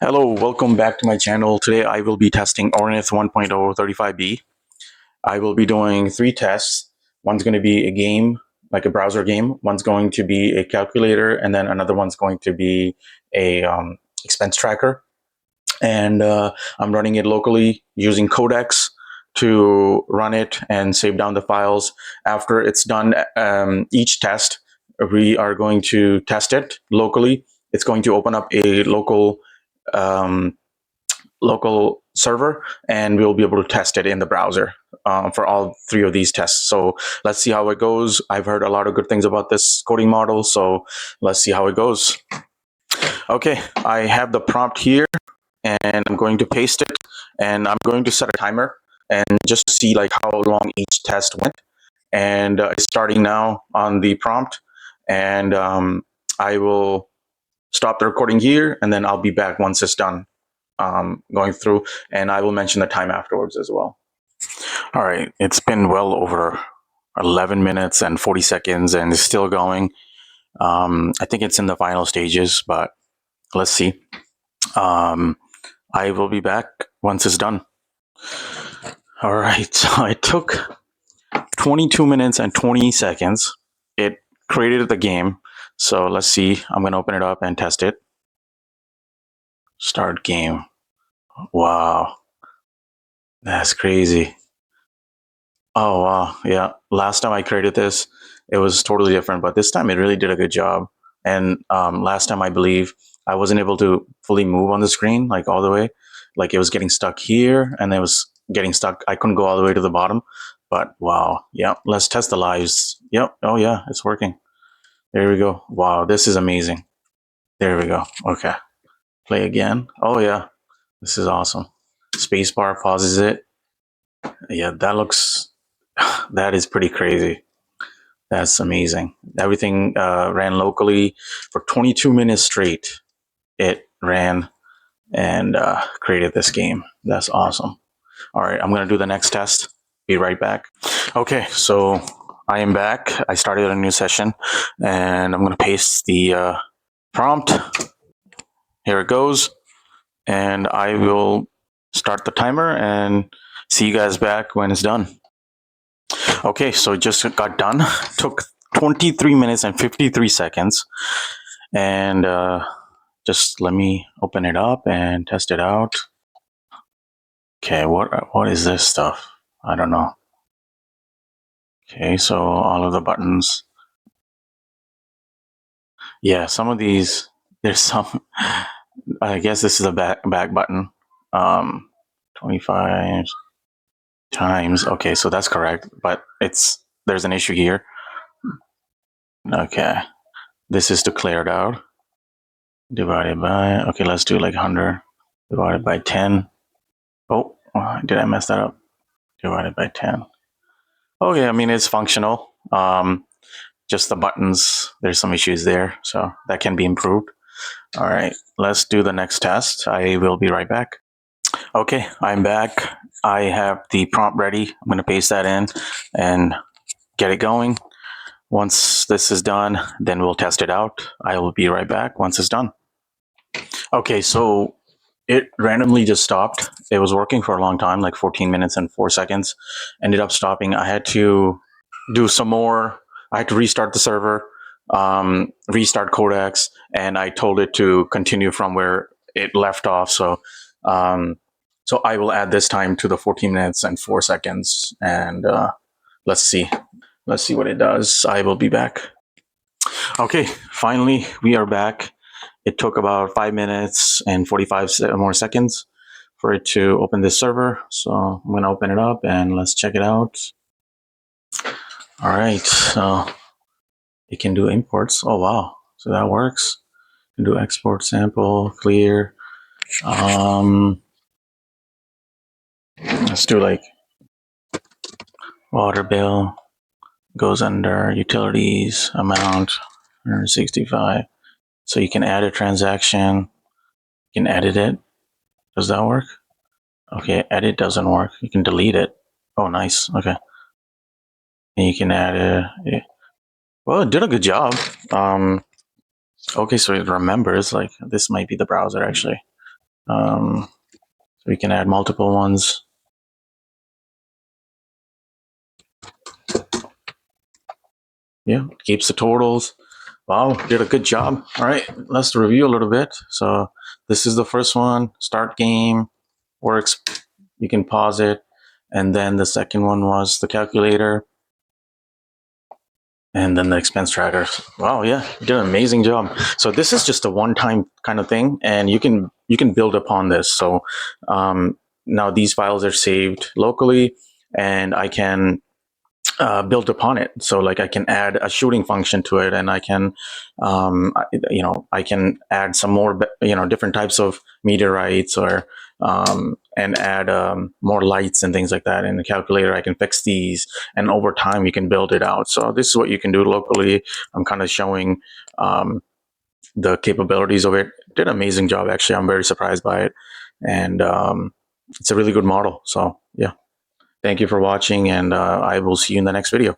Hello, welcome back to my channel. Today I will be testing Ornith 1.0 35B. I will be doing 3 tests. One's going to be a game, like a browser game. One's going to be a calculator, and then another one's going to be a expense tracker. And I'm running it locally using Codex to run it and save down the files. After it's done, each test, we are going to test it locally. It's going to open up a um, local server, and we'll be able to test it in the browser for all 3 of these tests. So let's see how it goes. I've heard a lot of good things about this coding model, so let's see how it goes. Okay, I have the prompt here, and I'm going to paste it, and I'm going to set a timer and just see like how long each test went. And it's starting now on the prompt, and I will stop the recording here, and then I'll be back once it's done going through, and I will mention the time afterwards as well. All right, it's been well over 11 minutes and 40 seconds, and it's still going. I think it's in the final stages, but let's see. I will be back once it's done. All right, so it took 22 minutes and 20 seconds. It created the game. So let's see. I'm going to open it up and test it. Start game. Wow. That's crazy. Oh, wow. Yeah. Last time I created this, it was totally different, but this time it really did a good job. And last time, I believe, I wasn't able to fully move on the screen, like all the way. Like it was getting stuck here, and it was getting stuck. I couldn't go all the way to the bottom. But wow. Yeah. Let's test the lives. Yep. Oh, yeah. It's working. There we go. Wow. This is amazing. There we go. Okay. Play again. Oh, yeah. This is awesome. Spacebar pauses it. Yeah, that is pretty crazy. That's amazing. Everything ran locally for 22 minutes straight. It ran and created this game. That's awesome. All right, I'm going to do the next test. Be right back. Okay, so I am back. I started a new session, and I'm going to paste the prompt. Here it goes. And I will start the timer and see you guys back when it's done. Okay, so it just got done. Took 23 minutes and 53 seconds. And just let me open it up and test it out. Okay, what is this stuff? I don't know. Okay, so all of the buttons. Yeah, some of these, there's some, I guess this is a back button. 25 times. Okay, so that's correct, but there's an issue here. Okay, this is to clear it out. Divided by, okay, let's do like 100 divided by 10. Oh, did I mess that up? Divided by 10. Oh yeah, I mean, it's functional. Just the buttons, there's some issues there, so that can be improved. All right, let's do the next test. I will be right back. Okay, I'm back. I have the prompt ready. I'm going to paste that in and get it going. Once this is done, then we'll test it out. I will be right back once it's done. Okay, so it randomly just stopped. It was working for a long time, like 14 minutes and 4 seconds. Ended up stopping. I had to do some more. I had to restart the server, restart Codex, and I told it to continue from where it left off. So I will add this time to the 14 minutes and 4 seconds, and let's see what it does. I will be back. Okay, finally we are back. It took about 5 minutes and 45 more seconds for it to open this server. So I'm going to open it up and let's check it out. All right, so it can do imports. Oh, wow. So that works. You can do export, sample, clear. Let's do like water bill. Goes under utilities, amount, 165. So you can add a transaction. You can edit it. Does that work? Okay, edit doesn't work. You can delete it. Oh, nice. Okay. And you can add it. Well, it did a good job. Okay, so it remembers, like, this might be the browser, actually. So we can add multiple ones. Yeah, keeps the totals. Wow, did a good job. All right, let's review a little bit. So this is the first one, start game, works. You can pause it. And then the second one was the calculator. And then the expense trackers. Wow, yeah, you did an amazing job. So this is just a one-time kind of thing, and you can build upon this. So now these files are saved locally, and I can build upon it. So like I can add a shooting function to it, and I can, I can add some more, different types of meteorites, or and add more lights and things like that. In the calculator, I can fix these, and over time you can build it out. So this is what you can do locally. I'm kind of showing the capabilities of it. Did an amazing job, actually. I'm very surprised by it, and it's a really good model. So yeah. Thank you for watching, and I will see you in the next video.